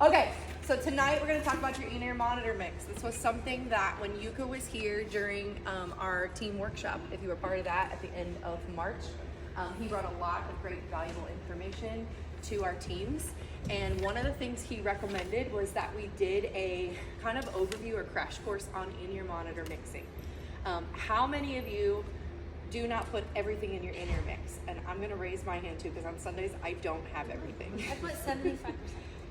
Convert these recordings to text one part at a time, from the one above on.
Okay, so tonight we're going to talk about your in-ear monitor mix. This was something that when Yuka was here during our team workshop, if you were part of that at the end of March, he brought a lot of great valuable information to our teams. And one of the things he recommended was that we did a kind of overview or crash course on in-ear monitor mixing. How many of you do not put everything in your in-ear mix? And I'm going to raise my hand too, because on Sundays I don't have everything. I put 75%.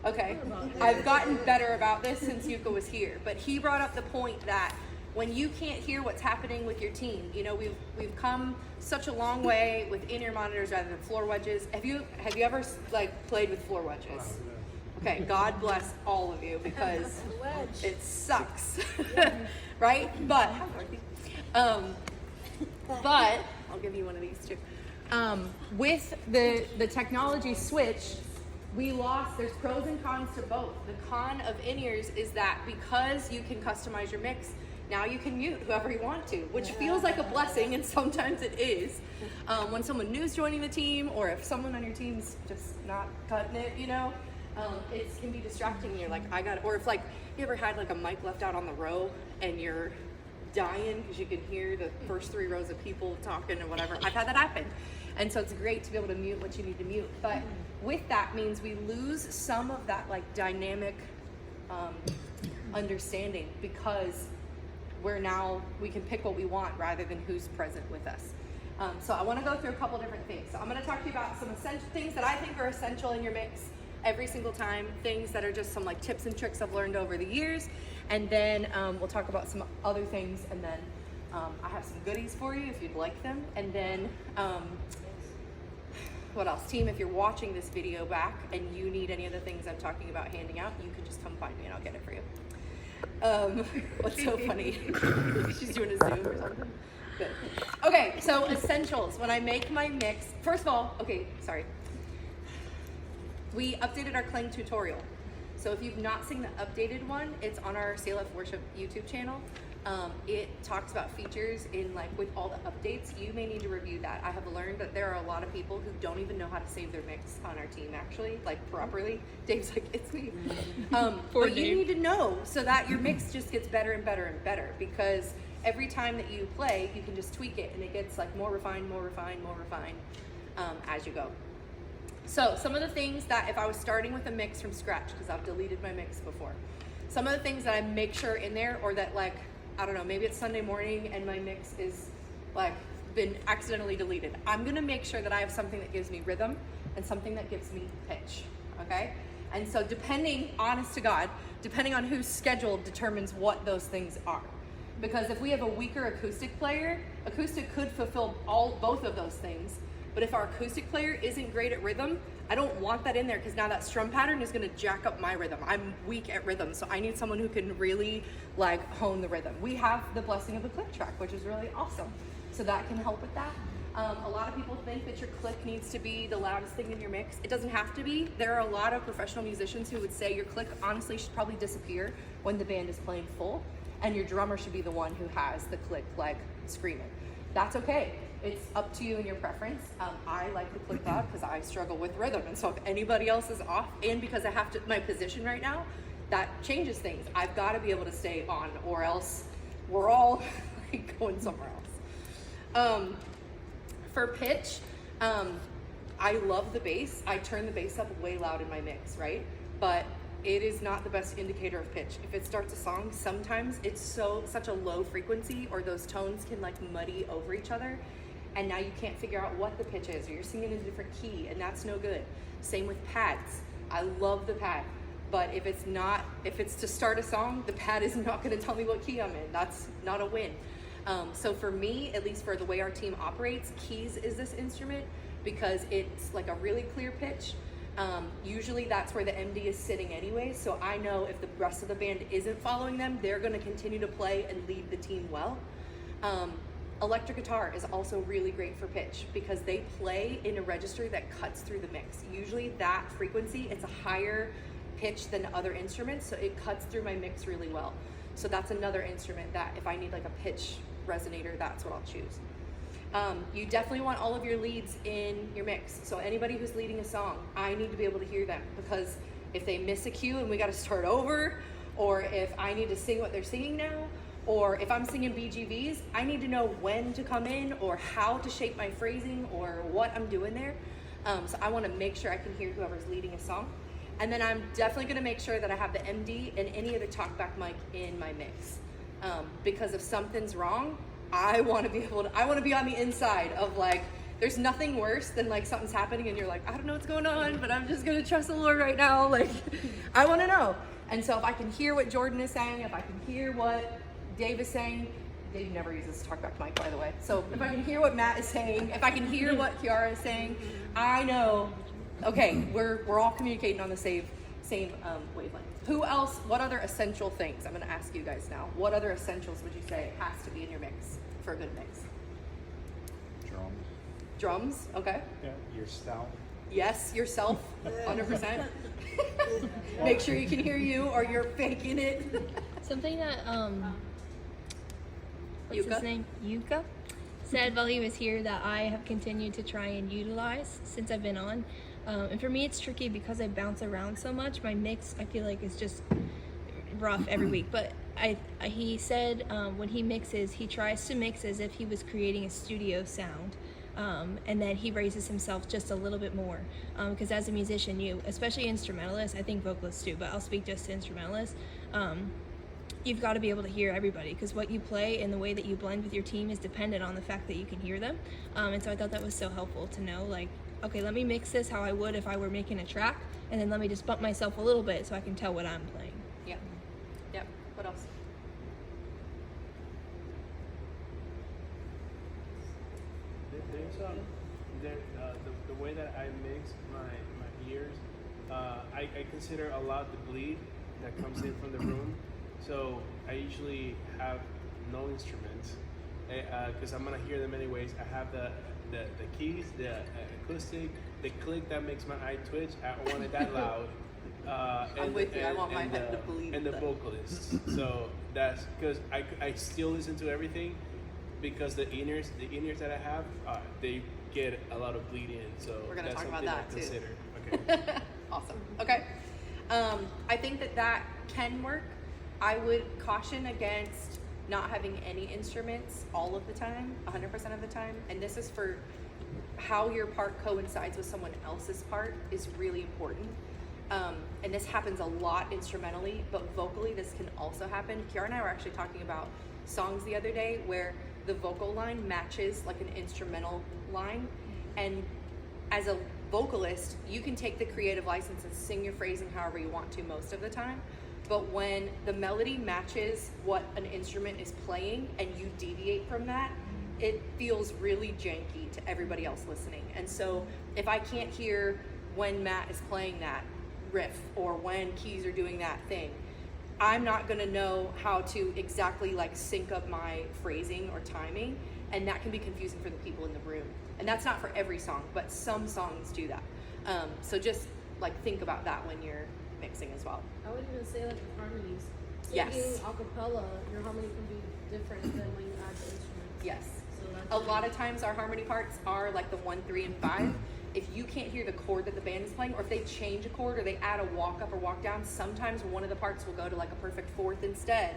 Okay, I've gotten better about this since Yuka was here, but he brought up the point that when you can't hear what's happening with your team, you know, we've come such a long way with in-ear monitors rather than floor wedges. Have you ever like played with floor wedges? Okay, God bless all of you because it sucks, right? But I'll give you one of these too. With the technology switch, there's pros and cons to both. The con of in-ears is that because you can customize your mix, now you can mute whoever you want to, which feels like a blessing, and sometimes it is. When someone new's joining the team, or if someone on your team's just not cutting it, you know, it can be distracting. You're like, or if like you ever had like a mic left out on the row and you're dying because you can hear the first 3 rows of people talking or whatever. I've had that happen. And so it's great to be able to mute what you need to mute. But with that means we lose some of that like dynamic understanding, because we can pick what we want rather than who's present with us. So I want to go through a couple different things. So I'm going to talk to you about some essential things that I think are essential in your mix every single time, things that are just some like tips and tricks I've learned over the years. And then we'll talk about some other things, and then I have some goodies for you if you'd like them. And then what else? Team, if you're watching this video back and you need any of the things I'm talking about handing out, you can just come find me and I'll get it for you. What's so funny? She's doing a Zoom or something. Good. Okay, so essentials. When I make my mix, first of all, we updated our Kling tutorial. So if you've not seen the updated one, it's on our CLF Worship YouTube channel. It talks about features in like with all the updates. You may need to review that. I have learned that there are a lot of people who don't even know how to save their mix on our team actually, like properly. Dave's like, it's me. But you need to know so that your mix just gets better and better and better, because every time that you play, you can just tweak it and it gets like more refined as you go. So some of the things that if I was starting with a mix from scratch, because I've deleted my mix before, some of the things that I make sure in there, or that like, I don't know, maybe it's Sunday morning and my mix is like been accidentally deleted. I'm gonna make sure that I have something that gives me rhythm and something that gives me pitch, okay? And so honest to God, depending on who's scheduled determines what those things are. Because if we have a weaker acoustic player, acoustic could fulfill both of those things. But if our acoustic player isn't great at rhythm, I don't want that in there, because now that strum pattern is gonna jack up my rhythm. I'm weak at rhythm, so I need someone who can really like hone the rhythm. We have the blessing of the click track, which is really awesome. So that can help with that. A lot of people think that your click needs to be the loudest thing in your mix. It doesn't have to be. There are a lot of professional musicians who would say your click honestly should probably disappear when the band is playing full, and your drummer should be the one who has the click like screaming. That's okay. It's up to you and your preference. I like the click loud because I struggle with rhythm, and so if anybody else is off, and because I have to my position right now, that changes things. I've got to be able to stay on, or else we're all like going somewhere else. For pitch, I love the bass. I turn the bass up way loud in my mix, right? But it is not the best indicator of pitch. If it starts a song, sometimes it's such a low frequency, or those tones can like muddy over each other, and now you can't figure out what the pitch is, or you're singing in a different key, and that's no good. Same with pads. I love the pad, but if it's to start a song, the pad is not gonna tell me what key I'm in. That's not a win. So for me, at least for the way our team operates, keys is this instrument because it's like a really clear pitch. Usually that's where the MD is sitting anyway, so I know if the rest of the band isn't following them, they're gonna continue to play and lead the team well. Electric guitar is also really great for pitch because they play in a register that cuts through the mix. Usually that frequency, it's a higher pitch than other instruments, so it cuts through my mix really well. So that's another instrument that if I need like a pitch resonator, that's what I'll choose. You definitely want all of your leads in your mix. So anybody who's leading a song, I need to be able to hear them, because if they miss a cue and we got to start over, or if I need to sing what they're singing now, or if I'm singing BGVs, I need to know when to come in or how to shape my phrasing or what I'm doing there. So I want to make sure I can hear whoever's leading a song. And then I'm definitely going to make sure that I have the MD and any other talkback mic in my mix. Because if something's wrong, I want to be on the inside of like, there's nothing worse than like something's happening and you're like, I don't know what's going on, but I'm just going to trust the Lord right now. Like, I want to know. And so if I can hear what Jordan is saying, if I can hear what Dave is saying, Dave never uses talkback mic, by the way. So if I can hear what Matt is saying, if I can hear what Kiara is saying, I know, okay, we're all communicating on the same wavelength. Who else, what other essential things? I'm going to ask you guys now. What other essentials would you say has to be in your mix for a good mix? Drums, okay. Yeah, yourself. Yes, yourself, 100%. Make sure you can hear you or you're faking it. Something that what's Yuka? his name? Yuka said while he was here that I have continued to try and utilize since I've been on. And for me it's tricky because I bounce around so much. My mix I feel like is just rough every week. But he said when he mixes, he tries to mix as if he was creating a studio sound. And then he raises himself just a little bit more because as a musician, especially instrumentalists, I think vocalists too, but I'll speak just to instrumentalists, you've got to be able to hear everybody because what you play and the way that you blend with your team is dependent on the fact that you can hear them. And so I thought that was so helpful to know, like, okay, let me mix this how I would if I were making a track, and then let me just bump myself a little bit so I can tell what I'm playing. Yep. What else? There's the way that I mix my ears, I consider a lot the bleed that comes in from the room. So I usually have no instruments because I'm gonna hear them anyways. I have the keys, the acoustic, the click that makes my eye twitch. I don't want it that loud. I'm with you. I want my head to bleed. And the vocalists. So that's because I still listen to everything. Because the in-ears that I have, they get a lot of bleed in. So we're gonna that's talk about something that I too. consider. Okay. Awesome. Okay. I think that can work. I would caution against not having any instruments all of the time, 100% of the time. And this is for how your part coincides with someone else's part is really important. And this happens a lot instrumentally, but vocally this can also happen. Kiara and I were actually talking about songs the other day where the vocal line matches like an instrumental line, and as a vocalist you can take the creative license and sing your phrasing however you want to most of the time, but when the melody matches what an instrument is playing and you deviate from that, it feels really janky to everybody else listening. And so if I can't hear when Matt is playing that riff or when keys are doing that thing, I'm not gonna know how to exactly like sync up my phrasing or timing, and that can be confusing for the people in the room. And that's not for every song, but some songs do that. So just like think about that when you're mixing as well. I would even say like the harmonies. Yes. Singing a cappella, your harmony can be different than when you add the instruments. Yes. So that's A lot of times our harmony parts are like the 1, 3, and 5. If you can't hear the chord that the band is playing, or if they change a chord or they add a walk up or walk down, sometimes one of the parts will go to like a perfect fourth instead.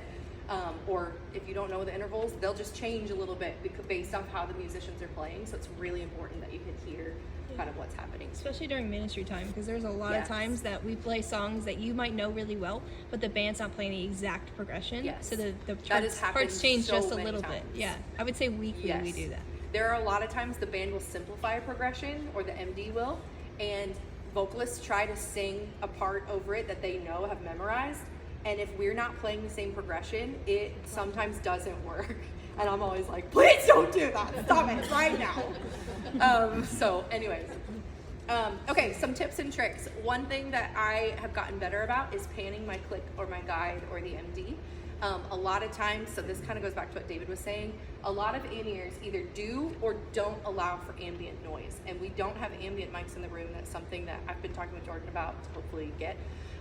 Or if you don't know the intervals, they'll just change a little bit based off how the musicians are playing. So it's really important that you can hear kind of what's happening. Especially during ministry time, because there's a lot Yes. of times that we play songs that you might know really well, but the band's not playing the exact progression. Yes. So the That has happened parts change so just a many little times. bit. Yeah. I would say weekly Yes. we do that. There are a lot of times the band will simplify a progression, or the MD will, and vocalists try to sing a part over it that they know, have memorized, and if we're not playing the same progression, it sometimes doesn't work. And I'm always like, please don't do that, stop it right now. So anyways, okay, some tips and tricks. One thing that I have gotten better about is panning my click or my guide or the MD. A lot of times, so this kind of goes back to what David was saying, a lot of in-ears either do or don't allow for ambient noise. And we don't have ambient mics in the room. That's something that I've been talking with Jordan about to hopefully get.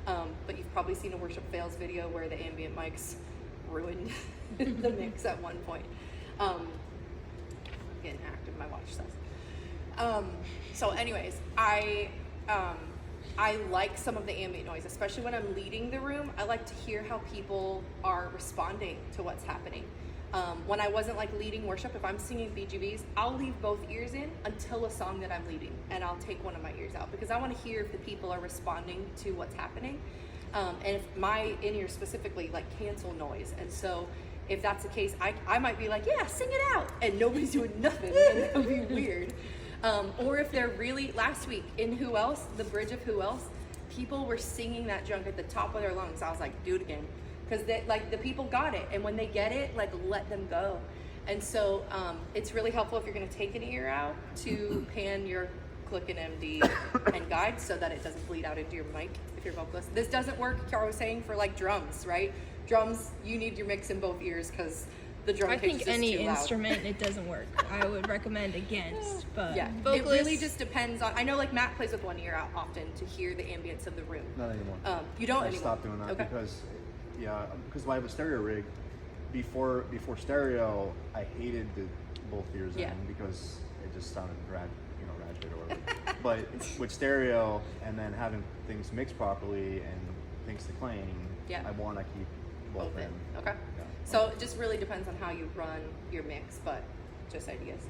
But you've probably seen a Worship Fails video where the ambient mics ruined the mix at one point. Getting active, my watch says. So anyways, I like some of the ambient noise, especially when I'm leading the room. I like to hear how people are responding to what's happening. When I wasn't like leading worship, if I'm singing BGBs, I'll leave both ears in until a song that I'm leading, and I'll take one of my ears out because I want to hear if the people are responding to what's happening. And if my in-ear specifically like cancel noise, and so if that's the case, I might be like, yeah, sing it out, and nobody's doing nothing, and that would be weird. Or if they're really, last week in Who Else, the bridge of Who Else, people were singing that junk at the top of their lungs. I was like, do it again. Because like the people got it, and when they get it, like let them go. And so it's really helpful if you're going to take an ear out to pan your click and MD and guide so that it doesn't bleed out into your mic if you're vocalist. This doesn't work, Kiara was saying, for like drums, right? Drums, you need your mix in both ears because the drum I pitch think is just any too loud. instrument it doesn't work. I would recommend against, but Yeah, vocalists, it really just depends on. I know like Matt plays with one ear out often to hear the ambience of the room. Not anymore. You don't I anymore. stopped doing that Okay. because I have a stereo rig. Before stereo, I hated the both ears Yeah. in because it just sounded ratchet or whatever. But with stereo and then having things mixed properly and things to clean, Yeah. I want to keep both Both in. in. Okay. Yeah. So it just really depends on how you run your mix, but just ideas.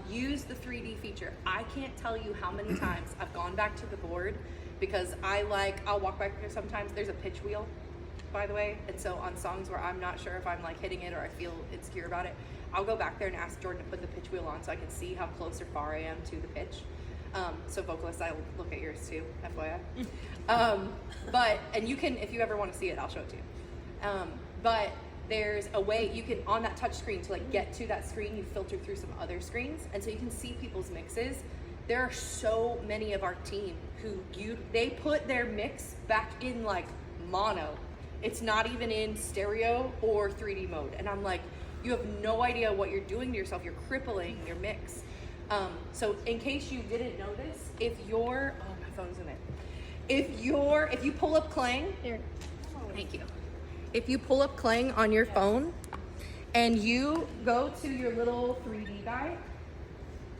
Use the 3D feature. I can't tell you how many times I've gone back to the board because I'll walk back there sometimes. There's a pitch wheel, by the way. And so on songs where I'm not sure if I'm like hitting it or I feel insecure about it, I'll go back there and ask Jordan to put the pitch wheel on so I can see how close or far I am to the pitch. So vocalists, I look at yours too, FYI. But, and you can, if you ever want to see it, I'll show it to you. But there's a way you can, on that touch screen, to like get to that screen, you filter through some other screens. And so you can see people's mixes. There are so many of our team who they put their mix back in like mono. It's not even in stereo or 3D mode. And I'm like, you have no idea what you're doing to yourself. You're crippling your mix. So in case you didn't know this, if you're, oh, my phone's in there. If you pull up Clang, here. thank you. If you pull up Clang on your phone and you go to your little 3D guy,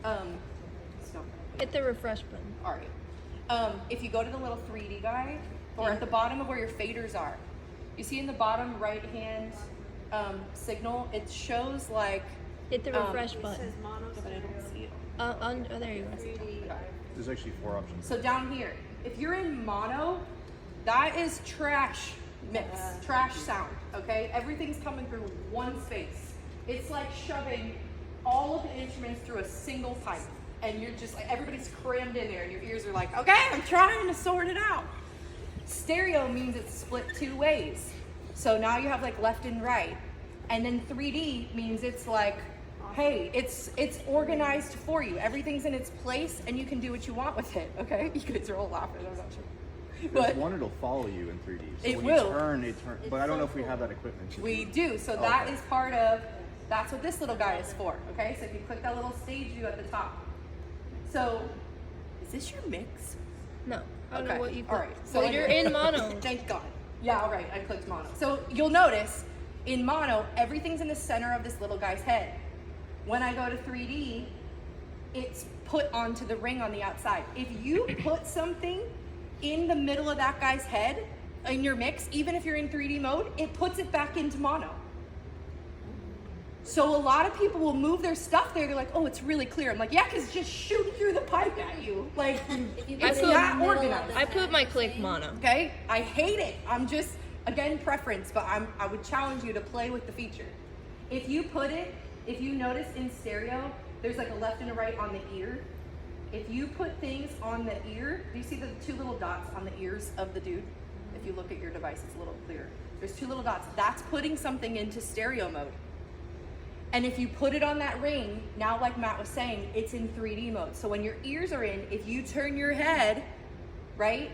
stop. Hit the refresh button. All right. If you go to the little 3D guy, or at the bottom of where your faders are, you see in the bottom right hand signal, it shows like. Hit the refresh It button. says mono But I don't see it. Oh, there you go. 3D. There's actually 4 options. So down here, if you're in mono, that is trash mix, trash sound, okay? Everything's coming through one space. It's like shoving all of the instruments through a single pipe. And you're just like, everybody's crammed in there and your ears are like, okay, I'm trying to sort it out. Stereo means it's split 2 ways. So now you have like left and right. And then 3D means it's like, hey, it's organized for you. Everything's in its place and you can do what you want with it, okay? You guys are all laughing, I'm not sure. There's But one it'll follow you in 3D. So It when will. you turn, it turns. But I don't know if we have that equipment. to we do. do, so that Okay. is part of, that's what this little guy is for, okay? So if you click that little stage view at the top. So, is this your mix? No, I don't Okay, know what you. all right. So Well, you're anyway. in mono. Thank God. Yeah, all right, I clicked mono. So you'll notice in mono, everything's in the center of this little guy's head. When I go to 3D, it's put onto the ring on the outside. If you put something in the middle of that guy's head in your mix, even if you're in 3D mode, it puts it back into mono. So a lot of people will move their stuff there. They're like, oh, it's really clear. I'm like, yeah, because it's just shooting through the pipe at you. Like, it's put- not organized. I put my click mono. Okay, I hate it. I'm just, again, preference, but I would challenge you to play with the feature. If you put it, if you notice in stereo, there's like a left and a right on the ear. If you put things on the ear, do you see the 2 little dots on the ears of the dude? If you look at your device, it's a little clearer. There's 2 little dots. That's putting something into stereo mode. And if you put it on that ring, now like Matt was saying, it's in 3D mode. So when your ears are in, if you turn your head, right,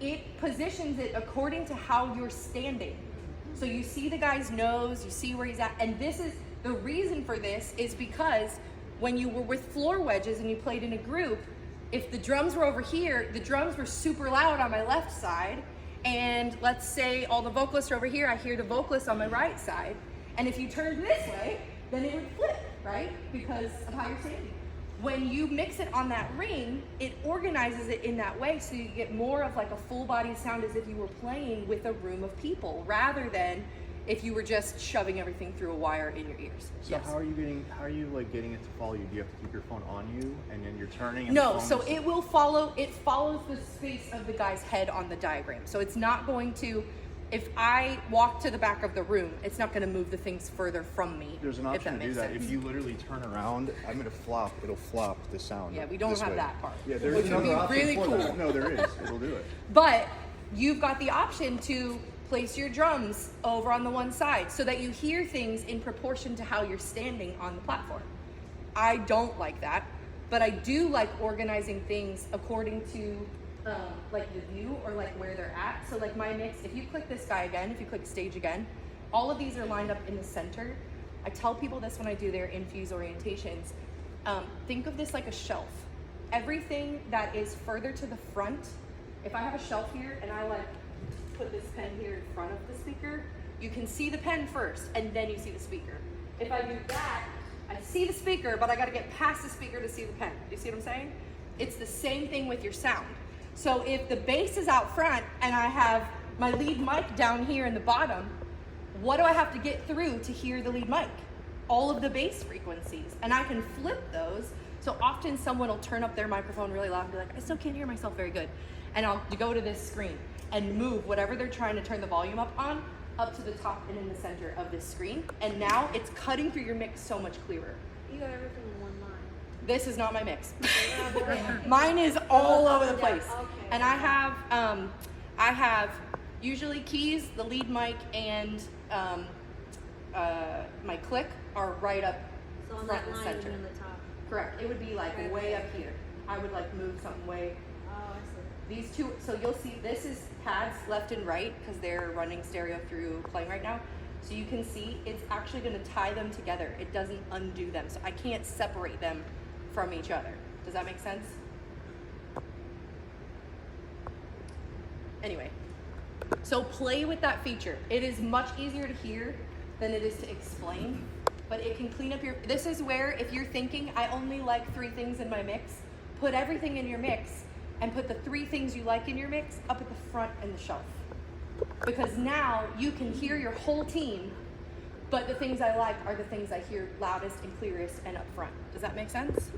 it positions it according to how you're standing. So you see the guy's nose, you see where he's at. And this is, the reason for this is because when you were with floor wedges and you played in a group, if the drums were over here, the drums were super loud on my left side. And let's say all the vocalists are over here, I hear the vocalists on my right side. And if you turned this way, then it would flip, right? Because of how you're standing. When you mix it on that ring, it organizes it in that way so you get more of like a full body sound as if you were playing with a room of people rather than if you were just shoving everything through a wire in your ears. So Yes. how are you like getting it to follow you? Do you have to keep your phone on you and then you're turning? And No, the phone so is- it will follow, it follows the space of the guy's head on the diagram. So it's not going to, if I walk to the back of the room, it's not going to move the things further from me. There's an if option that to do makes that. sense. If you literally turn around, I'm gonna flop. It'll flop the sound. Yeah, we don't this have way. that part. Yeah, there's Which would another be option really for that. cool. No, there is. It'll do it. But you've got the option to place your drums over on the one side so that you hear things in proportion to how you're standing on the platform. I don't like that, but I do like organizing things according to like the view or like where they're at. So like my mix, if you click this guy again, if you click stage again, all of these are lined up in the center. I tell people this when I do their infuse orientations. Think of this like a shelf. Everything that is further to the front, if I have a shelf here and I like put this pen here in front of the speaker, you can see the pen first and then you see the speaker. If I do that, I see the speaker, but I gotta get past the speaker to see the pen. Do you see what I'm saying? It's the same thing with your sound. So if the bass is out front and I have my lead mic down here in the bottom, what do I have to get through to hear the lead mic? All of the bass frequencies. And I can flip those. So often someone will turn up their microphone really loud and be like, I still can't hear myself very good. And I'll go to this screen and move whatever they're trying to turn the volume up on up to the top and in the center of this screen. And now it's cutting through your mix so much clearer. You got everything in one line. This is not my mix. Mine is all over the place. Yeah, okay. And I have usually keys, the lead mic, and my click are right up So on front that and line, center. in the top. Correct. It would be like Okay. way up here. I would like move something way. Oh, I see. These two, so you'll see this is pads left and right because they're running stereo through playing right now. So you can see it's actually going to tie them together. It doesn't undo them. So I can't separate them from each other. Does that make sense? Anyway, so play with that feature. It is much easier to hear than it is to explain, but it can clean up your, this is where if you're thinking, I only like 3 things in my mix, put everything in your mix and put the 3 things you like in your mix up at the front and the shelf. Because now you can hear your whole team, but the things I like are the things I hear loudest and clearest and up front. Does that make sense?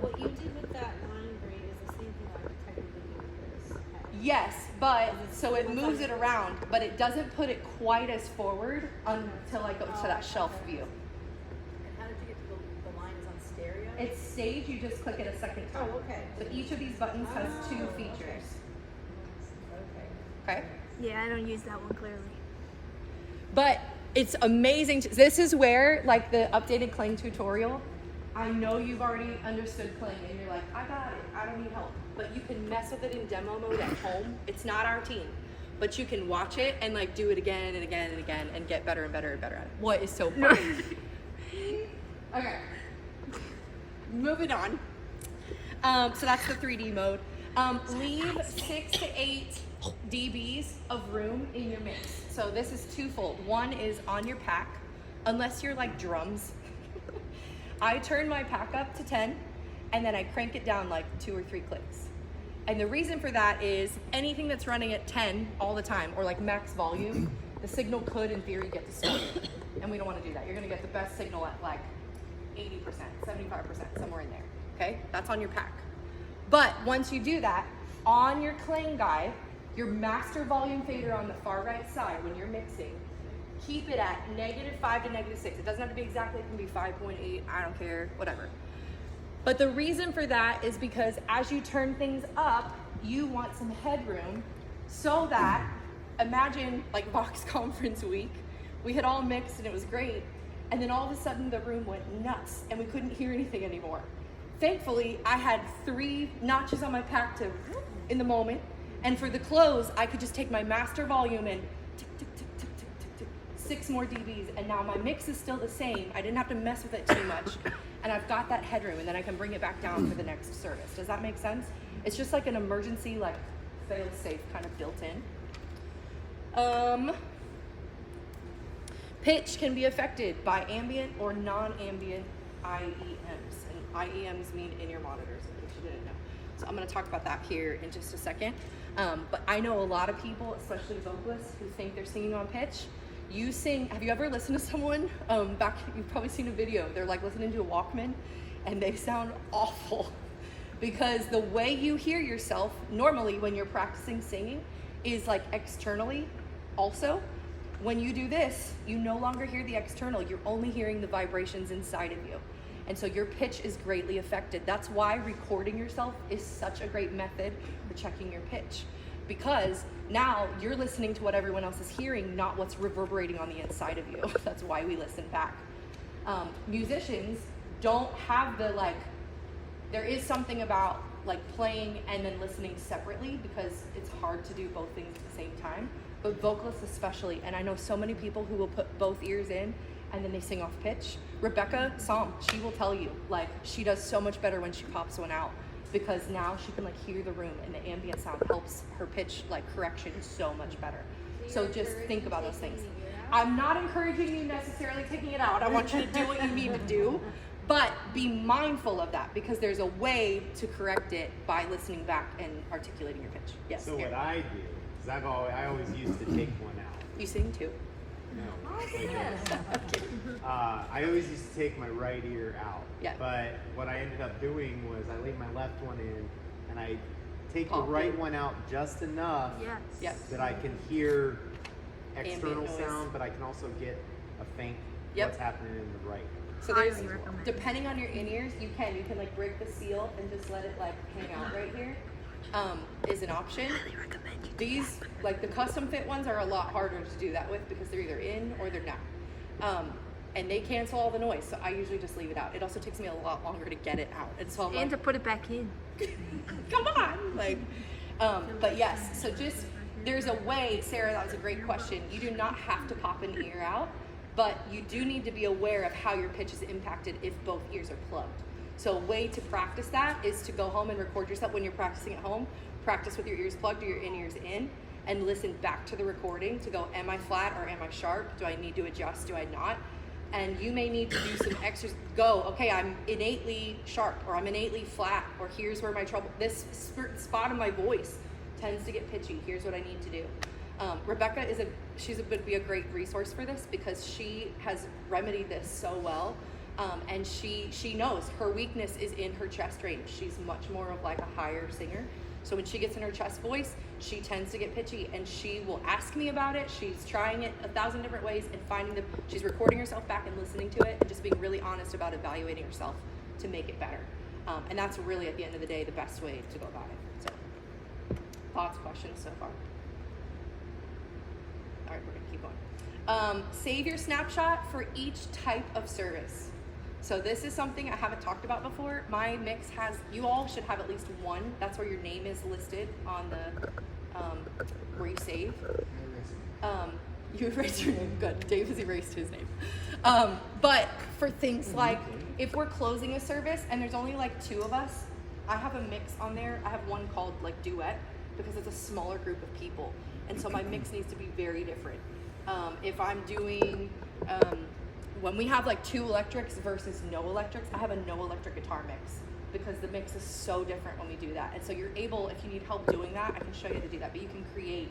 What you did with that line grade is the same thing I would technically do with this. Yes, but so it moves it around, but it doesn't put it quite as forward until I go to that shelf view. And how did you get to the line is on stereo? It's stage, you just click it a second time. Oh, okay. So each of these buttons has 2 Oh, features. Okay. Okay? Yeah, I don't use that one clearly. But it's amazing. This is where, like the updated Kling tutorial, I know you've already understood Kling and you're like, I got it, I don't need help. But you can mess with it in demo mode at home. It's not our team. But you can watch it and like do it again and again and again and get better and better and better at it. What is so fun? Okay. Moving on. So that's the 3D mode. Leave 6 to 8 dBs of room in your mix. So this is twofold. One is on your pack, unless you're like drums. I turn my pack up to 10 and then I crank it down like 2 or 3 clicks. And the reason for that is anything that's running at 10 all the time or like max volume, the signal could in theory get distorted. And we don't want to do that. You're going to get the best signal at like 80%, 75%, somewhere in there. Okay? That's on your pack. But once you do that, on your Kling guide, your master volume fader on the far right side when you're mixing, keep it at -5 to -6. It doesn't have to be exactly, it can be 5.8, I don't care, whatever. But the reason for that is because as you turn things up, you want some headroom so that, imagine like Vox Conference week, we had all mixed and it was great, and then all of a sudden the room went nuts and we couldn't hear anything anymore. Thankfully, I had 3 notches on my pack to in the moment, and for the close, I could just take my master volume and tick, tick, tick, tick, tick, tick, tick, 6 more dBs, and now my mix is still the same. I didn't have to mess with it too much, and I've got that headroom, and then I can bring it back down for the next service. Does that make sense? It's just like an emergency, like fail-safe kind of built in. Pitch can be affected by ambient or non-ambient IEMs, and IEMs mean in-ear monitors, in case you didn't know. So I'm going to talk about that here in just a second. But I know a lot of people, especially vocalists, who think they're singing on pitch. You sing, have you ever listened to someone, you've probably seen a video, they're like listening to a Walkman and they sound awful because the way you hear yourself normally when you're practicing singing is like externally also. When you do this, you no longer hear the external, you're only hearing the vibrations inside of you. And so your pitch is greatly affected. That's why recording yourself is such a great method for checking your pitch. Because now you're listening to what everyone else is hearing, not what's reverberating on the inside of you. That's why we listen back. Musicians don't have the there is something about like playing and then listening separately because it's hard to do both things at the same time. But vocalists especially, and I know so many people who will put both ears in and then they sing off pitch. Rebecca Som, she will tell you, like, she does so much better when she pops one out because now she can like hear the room and the ambient sound helps her pitch like correction so much better. So just think about those things. I'm not encouraging you necessarily taking it out. I want you to do what you need to do, but be mindful of that because there's a way to correct it by listening back and articulating your pitch. Yes. So Aaron. what I do is I always used to take one out. You sing too. No. I always used to take my right ear out. Yeah. But what I ended up doing was I laid my left one in and I take Pop the right it. one out just enough Yes. that I can hear external Ambient noise. sound, but I can also get a faint Yep. what's happening in the right. So there's, Highly recommend. depending on your in-ears, you can like break the seal and just let it like hang out right here. Is an option. These, like the custom fit ones are a lot harder to do that with because they're either in or they're not. And they cancel all the noise, so I usually just leave it out. It also takes me a lot longer to get it out. And so I'm And to like, put it back in. come on! Like, but yes, so just, there's a way, Sarah, that was a great question. You do not have to pop an ear out, but you do need to be aware of how your pitch is impacted if both ears are plugged. So a way to practice that is to go home and record yourself when you're practicing at home. Practice with your ears plugged or your in-ears in and listen back to the recording to go, am I flat or am I sharp? Do I need to adjust? Do I not? And you may need to do some exercise. Go, okay, I'm innately sharp or I'm innately flat or here's where my trouble, this spot of my voice tends to get pitchy. Here's what I need to do. Rebecca would be a great resource for this because she has remedied this so well. And she knows her weakness is in her chest range. She's much more of like a higher singer. So when she gets in her chest voice, she tends to get pitchy and she will ask me about it. She's trying it 1,000 different ways and she's recording herself back and listening to it and just being really honest about evaluating herself to make it better. And that's really at the end of the day, the best way to go about it. So thoughts, questions so far? All right, we're gonna keep going. Save your snapshot for each type of service. So this is something I haven't talked about before. My mix has, you all should have at least one. That's where your name is listed on the, where you save. You erased your name, good. Dave has erased his name. But for things like, if we're closing a service and there's only like 2 of us, I have a mix on there. I have one called like duet because it's a smaller group of people. And so my mix needs to be very different. If I'm doing, when we have like 2 electrics versus no electrics, I have a no electric guitar mix because the mix is so different when we do that. And so you're able, if you need help doing that, I can show you how to do that, but you can create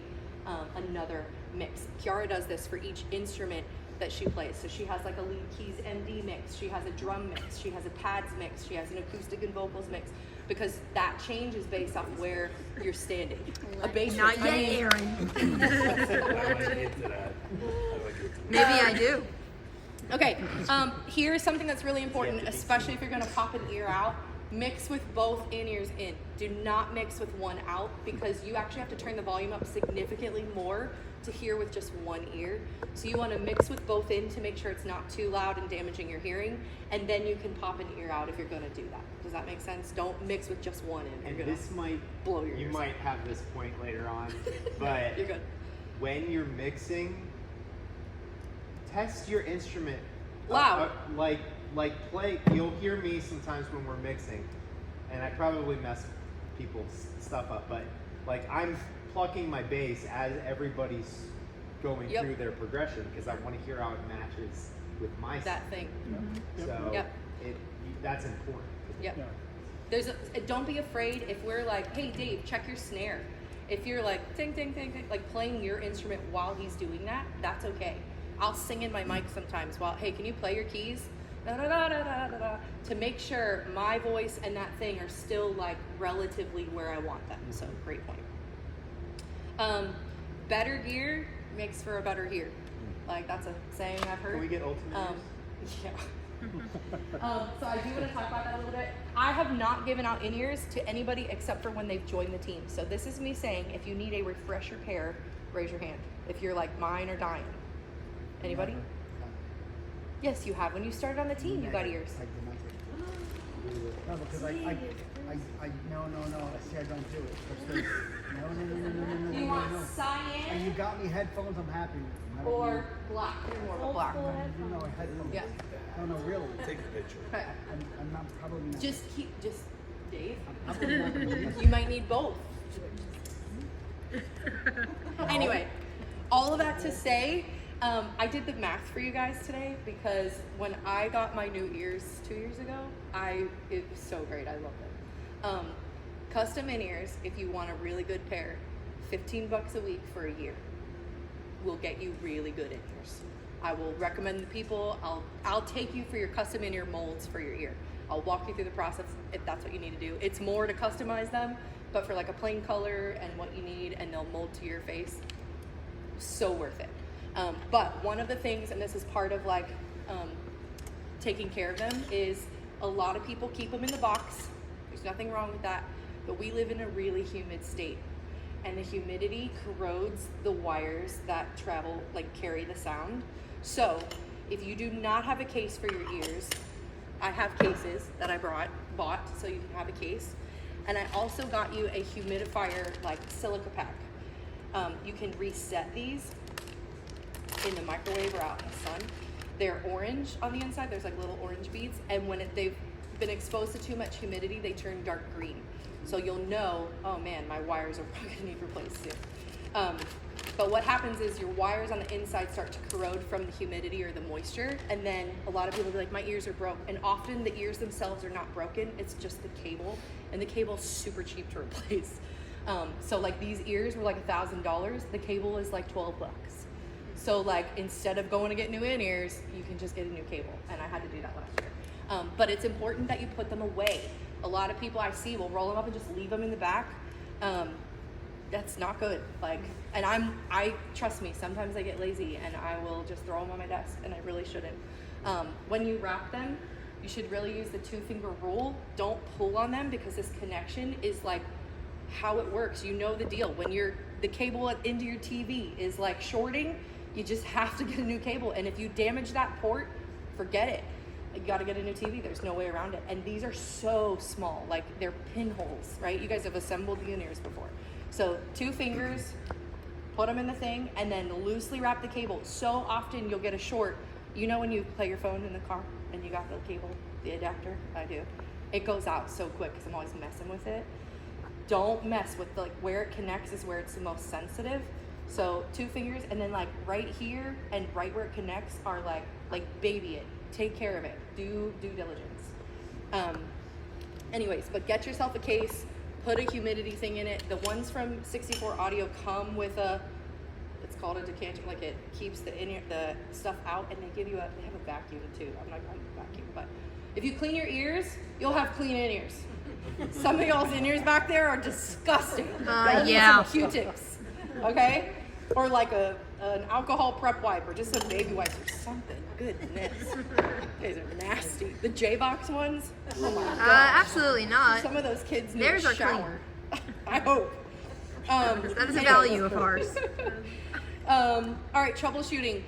another mix. Kiara does this for each instrument that she plays. So she has like a lead keys MD mix, she has a drum mix, she has a pads mix, she has an acoustic and vocals mix, because that changes based off where you're standing. A bass Not mix, yet, Aaron. Maybe I do. Okay, here's something that's really important, especially if you're gonna pop an ear out. Mix with both in-ears in. Do not mix with one out because you actually have to turn the volume up significantly more to hear with just one ear. So you wanna mix with both in to make sure it's not too loud and damaging your hearing, and then you can pop an ear out if you're gonna do that. Does that make sense? Don't mix with just one in. And You're gonna this might, blow your you ears might have this point later on, but You're good. when you're mixing, test your instrument Loud. Like play. You'll hear me sometimes when we're mixing, and I probably mess people's stuff up. But like I'm plucking my bass as everybody's going Yep. through their progression because I want to hear how it matches with my That sound. thing. So Yep. that's important Yep. Yeah. Don't be afraid if we're like, hey Dave, check your snare. If you're like ting ting ting ting, like playing your instrument while he's doing that, that's okay. I'll sing in my mic sometimes while, hey, can you play your keys? Da, da, da, da, da, da, da, to make sure my voice and that thing are still like relatively where I want them. So great point. Better gear makes for a better year. Like that's a saying I've heard. Can we get ultimate Yeah. So I do want to talk about that a little bit. I have not given out in-ears to anybody except for when they've joined the team. So this is me saying, if you need a refresher pair, raise your hand. If you're like mine or dying. Anybody? Yes, you have. When you started on the team, you got ears. I did not take it. No, because I no. I see I don't do it. Because no. Do you want And you cyan got me headphones, I'm happy. I don't or black? They're more of a black. need- you know, headphones. Yeah. No, really. Take a picture. Okay. I'm not probably not. Just Dave. I'm probably not gonna use You might need both. Anyway, all of that to say, I did the math for you guys today because when I got my new ears 2 years ago, it was so great. I loved it. Custom in-ears, if you want a really good pair, $15 a week for a year will get you really good in-ears. I will recommend the people. I'll take you for your custom in-ear molds for your ear. I'll walk you through the process if that's what you need to do. It's more to customize them, but for like a plain color and what you need, and they'll mold to your face. So worth it. But one of the things, and this is part of like taking care of them, is a lot of people keep them in the box. There's nothing wrong with that, but we live in a really humid state, and the humidity corrodes the wires that carry the sound. So if you do not have a case for your ears, I have cases that I bought so you can have a case. And I also got you a humidifier, like silica pack. You can reset these in the microwave or out in the sun. They're orange on the inside. There's like little orange beads. And when they've been exposed to too much humidity, they turn dark green. So you'll know, oh man, my wires are probably gonna need replaced soon. But what happens is your wires on the inside start to corrode from the humidity or the moisture, and then a lot of people will be like, my ears are broke. And often the ears themselves are not broken, it's just the cable, and the cable's super cheap to replace. So like these ears were like $1,000, the cable is like $12. So like instead of going to get new in-ears, you can just get a new cable, and I had to do that last year. But it's important that you put them away. A lot of people I see will roll them up and just leave them in the back. That's not good. And I trust me, sometimes I get lazy and I will just throw them on my desk, and I really shouldn't. When you wrap them, you should really use the 2-finger rule. Don't pull on them, because this connection is like how it works. You know the deal. When the cable into your TV is like shorting, you just have to get a new cable. And if you damage that port, forget it. You got to get a new TV. There's no way around it. And these are so small, like they're pinholes, right? You guys have assembled the in-ears before. So 2 fingers, put them in the thing, and then loosely wrap the cable. So often you'll get a short. You know when you play your phone in the car and you got the cable, the adapter? I do. It goes out so quick because I'm always messing with it. Don't mess with where it connects is where it's the most sensitive. So 2 fingers, and then like right here and right where it connects are like baby it. Take care of it. Do due diligence. Anyways, but get yourself a case. Put a humidity thing in it. The ones from 64 Audio come with it's called a decanter, like it keeps the stuff out, and they have a vacuum too. I'm not going to vacuum, but if you clean your ears, you'll have clean in-ears. Some of y'all's in-ears back there are disgusting. Y'all need yeah. some Q-tips, okay? Or like an alcohol prep wipe, or just some baby wipes or something. Goodness, these are nasty. The J-Box ones, oh my god. Absolutely not. Some of those kids need Theirs a are shower. I hope. That is a value of ours. All right, troubleshooting.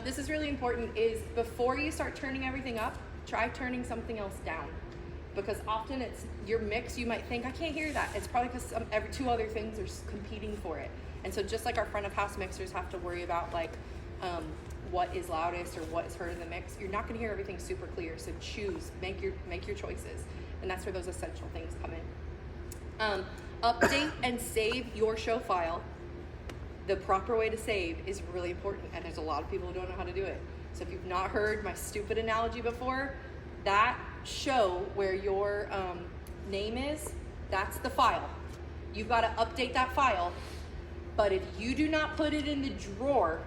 This is really important. Is before you start turning everything up, try turning something else down, because often it's your mix. You might think, I can't hear that. It's probably because every 2 other things are competing for it. And so just like our front of house mixers have to worry about what is loudest or what is heard in the mix, you're not going to hear everything super clear. So choose, make your choices, and that's where those essential things come in. Update and save your show file. The proper way to save is really important, and there's a lot of people who don't know how to do it. So if you've not heard my stupid analogy before, that show where your name is, that's the file. You've got to update that file. But if you do not put it in the drawer,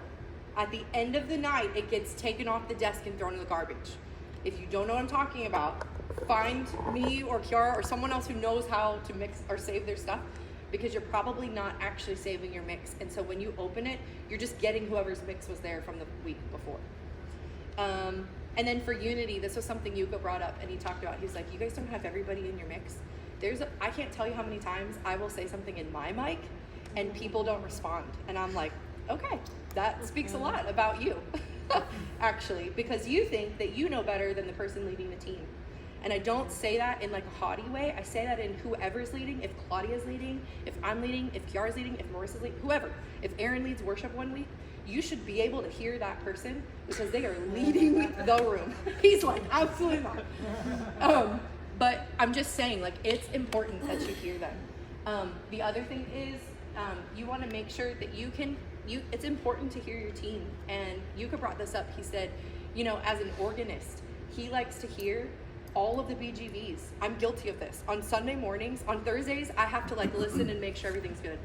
at the end of the night, it gets taken off the desk and thrown in the garbage. If you don't know what I'm talking about, find me or Kiara or someone else who knows how to mix or save their stuff, because you're probably not actually saving your mix. And so when you open it, you're just getting whoever's mix was there from the week before. And then for Unity, this was something Yuko brought up and he talked about. He's like, you guys don't have everybody in your mix. I can't tell you how many times I will say something in my mic and people don't respond. And I'm like, okay, that speaks a lot about you, actually, because you think that you know better than the person leading the team. And I don't say that in like a haughty way. I say that in whoever's leading. If Claudia's leading, if I'm leading, if Kiara's leading, if Marissa's leading, whoever. If Aaron leads worship one week, you should be able to hear that person because they are leading the room. He's like, absolutely not. But I'm just saying, like, it's important that you hear them. The other thing is, you want to make sure that it's important to hear your team. And Yuka brought this up. He said, as an organist, he likes to hear all of the BGVs. I'm guilty of this. On Sunday mornings, on Thursdays, I have to like listen and make sure everything's good.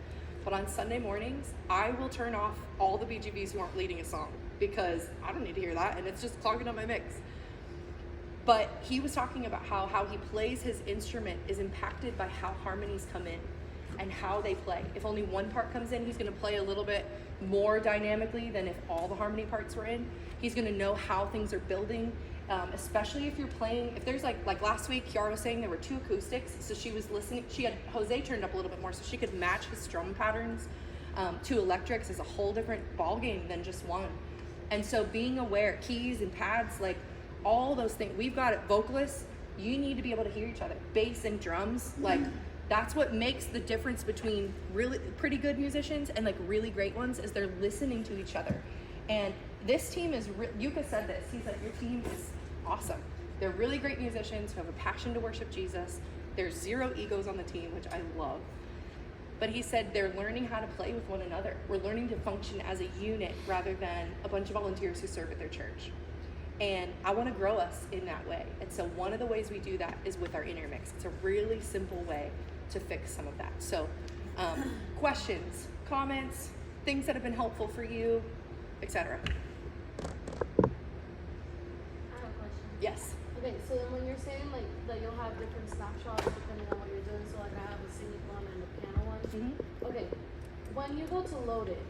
But on Sunday mornings, I will turn off all the BGVs who aren't leading a song because I don't need to hear that and it's just clogging up my mix. But he was talking about how he plays his instrument is impacted by how harmonies come in and how they play. If only one part comes in, he's gonna play a little bit more dynamically than if all the harmony parts were in. He's gonna know how things are building, especially if you're playing, if there's like last week, Kiara was saying there were 2 acoustics, so she was listening, she had Jose turned up a little bit more so she could match his strum patterns. 2 electrics is a whole different ball game than just one. And so being aware, keys and pads, like all those things, we've got it, vocalists, you need to be able to hear each other. Bass and drums, like that's what makes the difference between really pretty good musicians and like really great ones is they're listening to each other. And this team is, Yuka said this, he's like, your team is awesome. They're really great musicians who have a passion to worship Jesus. There's 0 egos on the team, which I love. But he said they're learning how to play with one another. We're learning to function as a unit rather than a bunch of volunteers who serve at their church. And I want to grow us in that way. And so one of the ways we do that is with our intermix. It's a really simple way to fix some of that. So questions, comments, things that have been helpful for you, etc. I have a question. Yes. Okay, so then when you're saying like that you'll have different snapshots depending on what you're doing, so like I have a singing one and a piano one. Mm-hmm. Okay, when you go to load it,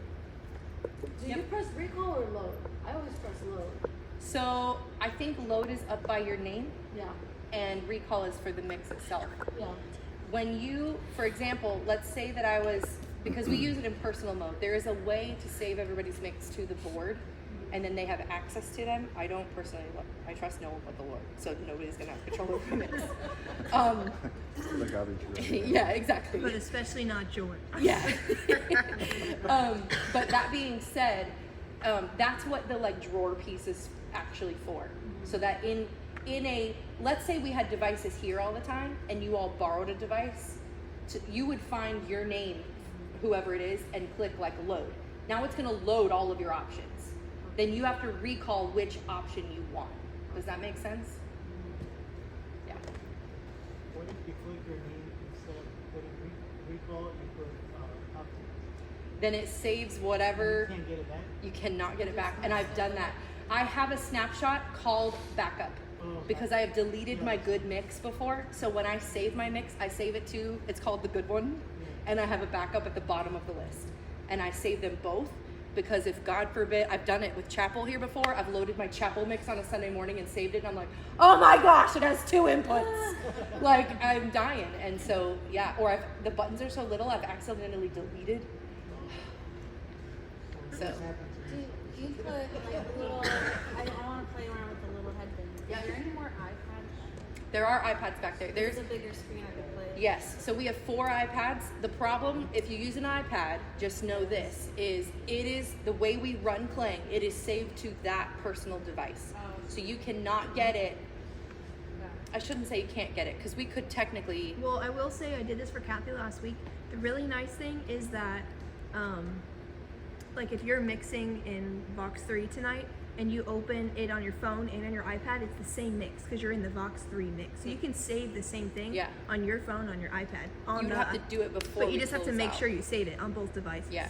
do you Yep. press recall or load? I always press load. So I think load is up by your name Yeah, and recall is for the mix itself. yeah. When you, for example, let's say that because we use it in personal mode, there is a way to save everybody's mix to the board and then they have access to them. I don't personally look. I trust no one but the Lord, so nobody's gonna have control over the mix. The garbage room. Yeah, exactly. But especially not George. Yeah. But that being said, that's what the like drawer piece is actually for. So that in a, let's say we had devices here all the time and you all borrowed a device, you would find your name, whoever it is, and click like load. Now it's gonna load all of your options. Then you have to recall which option you want. Does that make sense? Yeah. What if you click your name instead of putting recall, you put options? Then it saves whatever. You can't get it back? You cannot get it back, and I've done that. I have a snapshot called backup because I have deleted my good mix before. So when I save my mix, I save it to, it's called the good one, and I have a backup at the bottom of the list. And I save them both because if God forbid, I've done it with chapel here before, I've loaded my chapel mix on a Sunday morning and saved it, and I'm like, oh my gosh, it has 2 inputs. Like, I'm dying. And so, yeah, or the buttons are so little, I've accidentally deleted. So. Do you put like little, I want to play around with the little headband. Yeah. Is there any more iPads? There are iPads back there. There's a bigger screen I could play. Yes, so we have 4 iPads. The problem, if you use an iPad, just know this, is it is the way we run Clang, it is saved to that personal device. So you cannot get it. I shouldn't say you can't get it, because we could technically, Well, I will say I did this for Kathy last week. The really nice thing is that like if you're mixing in Vox 3 tonight and you open it on your phone and on your iPad, it's the same mix because you're in the Vox 3 mix. So you can save the same thing Yeah. on your phone, on your iPad. On You the, have to do it before. but you we just have to close make out. sure you save it on both devices. Yeah.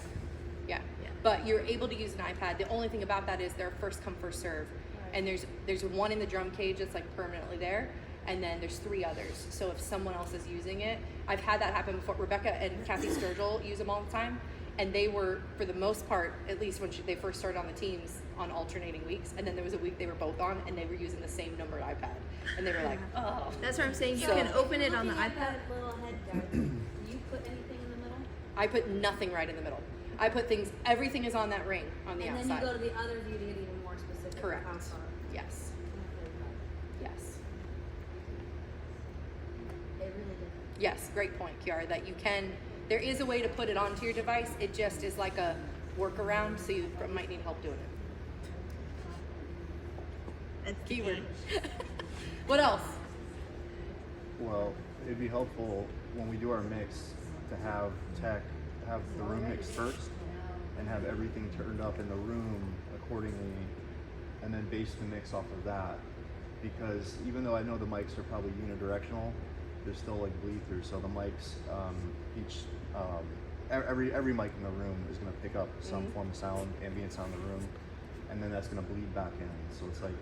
Yeah. Yeah. But you're able to use an iPad. The only thing about that is they're first come, first serve. And there's one in the drum cage that's like permanently there, and then there's 3 others. So if someone else is using it, I've had that happen before. Rebecca and Kathy Sturgill use them all the time, and they were, for the most part, at least when they first started on the teams, on alternating weeks. And then there was a week they were both on, and they were using the same numbered iPad, and they were like, oh. That's what I'm saying. You So- can open it on the Looking at iPad. that little head guard, do you put anything in the middle? I put nothing right in the middle. I put things. Everything is on that ring on the And outside. then you go to the other view to get even more specific. Correct. How far. Yes. Yes. It really did. Yes, great point, Kiara, that you can, there is a way to put it onto your device. It just is like a workaround, so you might need help doing it. That's the Keyword. key. What else? Well, it'd be helpful when we do our mix to have the room mix first and have everything turned up in the room accordingly, and then base the mix off of that. Because even though I know the mics are probably unidirectional, there's still like bleed through. So the mics, every mic in the room is going to pick up some form of sound, ambient sound in the room, and then that's going to bleed back in. So it's like,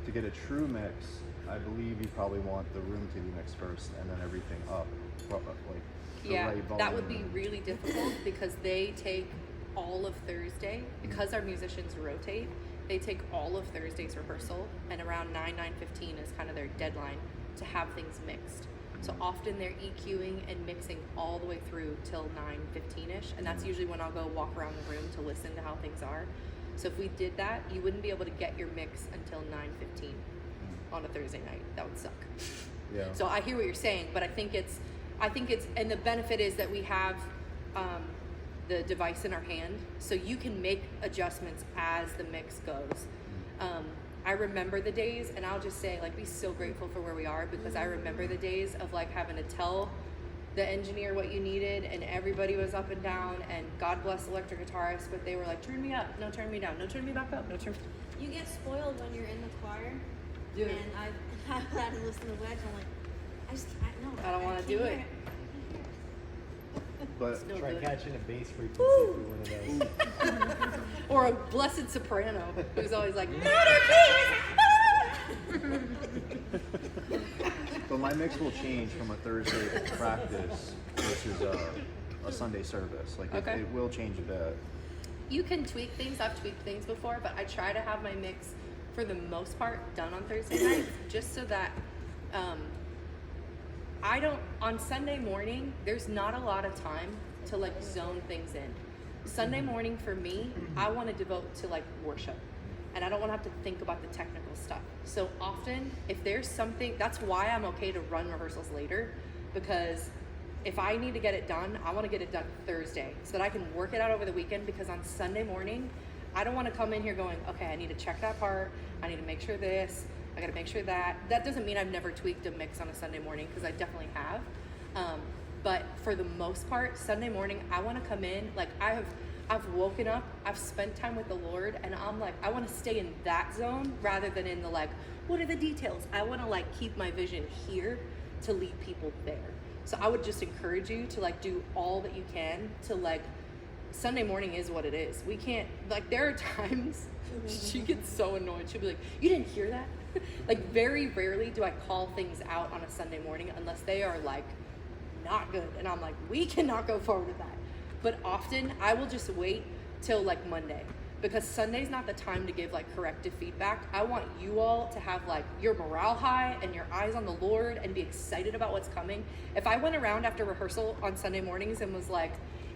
to get a true mix, I believe you probably want the room to be mixed first, and then everything up, like the Yeah, right that would be volume. really difficult because they take all of Thursday, because our musicians rotate, they take all of Thursday's rehearsal, and around 9:15 is kind of their deadline to have things mixed. So often they're EQing and mixing all the way through till 9:15ish, and that's usually when I'll go walk around the room to listen to how things are. So if we did that, you wouldn't be able to get your mix until 9:15 on a Thursday night. That would suck. Yeah. So I hear what you're saying, but I think it's, and the benefit is that we have the device in our hand, so you can make adjustments as the mix goes. I remember the days, and I'll just say, like, be so grateful for where we are, because I remember the days of like having to tell the engineer what you needed, and everybody was up and down, and God bless electric guitarists, but they were like, turn me up, no, turn me down, no, turn me back up, no, turn. You get spoiled when you're in the choir. Dude. And I've had to listen to Wedge. I'm like, I don't wanna can't do hear it. But No Try good. catching a bass frequency through one of those. Or a blessed soprano who's always like, But my mix will change from a Thursday practice versus a Sunday service. Like Okay. it will change a bit. you can tweak things. I've tweaked things before, but I try to have my mix for the most part done on Thursday nights, just so that I don't, on Sunday morning, there's not a lot of time to like zone things in. Sunday morning for me, I want to devote to like worship, and I don't want to have to think about the technical stuff. So often, if there's something, that's why I'm okay to run rehearsals later, because if I need to get it done, I want to get it done Thursday so that I can work it out over the weekend, because on Sunday morning, I don't want to come in here going, okay, I need to check that part, I need to make sure this, I got to make sure that. That doesn't mean I've never tweaked a mix on a Sunday morning, because I definitely have. But for the most part, Sunday morning, I want to come in, like I've woken up, I've spent time with the Lord, and I'm like, I want to stay in that zone rather than in the like, what are the details? I want to like keep my vision here to lead people there. So I would just encourage you to like do all that you can to like, Sunday morning is what it is. We can't, like, there are times she gets so annoyed. She'll be like, you didn't hear that? Like, very rarely do I call things out on a Sunday morning unless they are like not good, and I'm like, we cannot go forward with that. But often I will just wait till like Monday, because Sunday's not the time to give like corrective feedback. I want you all to have like your morale high and your eyes on the Lord and be excited about what's coming. If I went around after rehearsal on Sunday mornings and was like,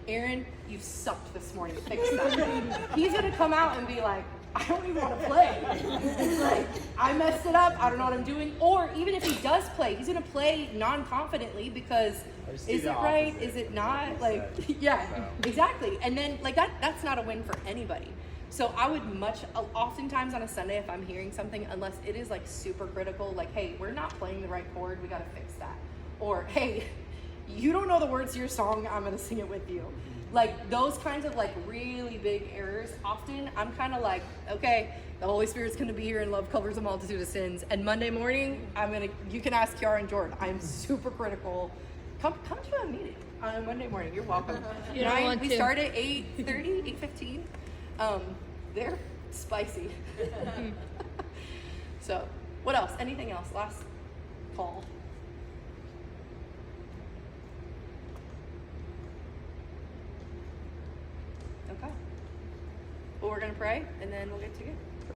Aaron, you sucked this morning, fix that, he's gonna come out and be like, I don't even want to play. Like, I messed it up, I don't know what I'm doing. Or even if he does play, he's gonna play non-confidently because just do is the it right? opposite. Is it not? Like Like, you said. yeah, So. exactly. And then like that's not a win for anybody. So I would oftentimes on a Sunday, if I'm hearing something, unless it is like super critical, like, hey, we're not playing the right chord, we gotta fix that. Or, hey, you don't know the words to your song, I'm gonna sing it with you. Like those kinds of like really big errors, often I'm kind of like, okay, the Holy Spirit's gonna be here and love covers a multitude of sins. And Monday morning, you can ask Kiara and Jordan. I'm super critical. Come to a meeting on Monday morning. You're welcome. You don't want We to. start at 8:30, 8:15. They're spicy. So, what else? Anything else? Last call. Okay. Well, we're gonna pray and then we'll get to you.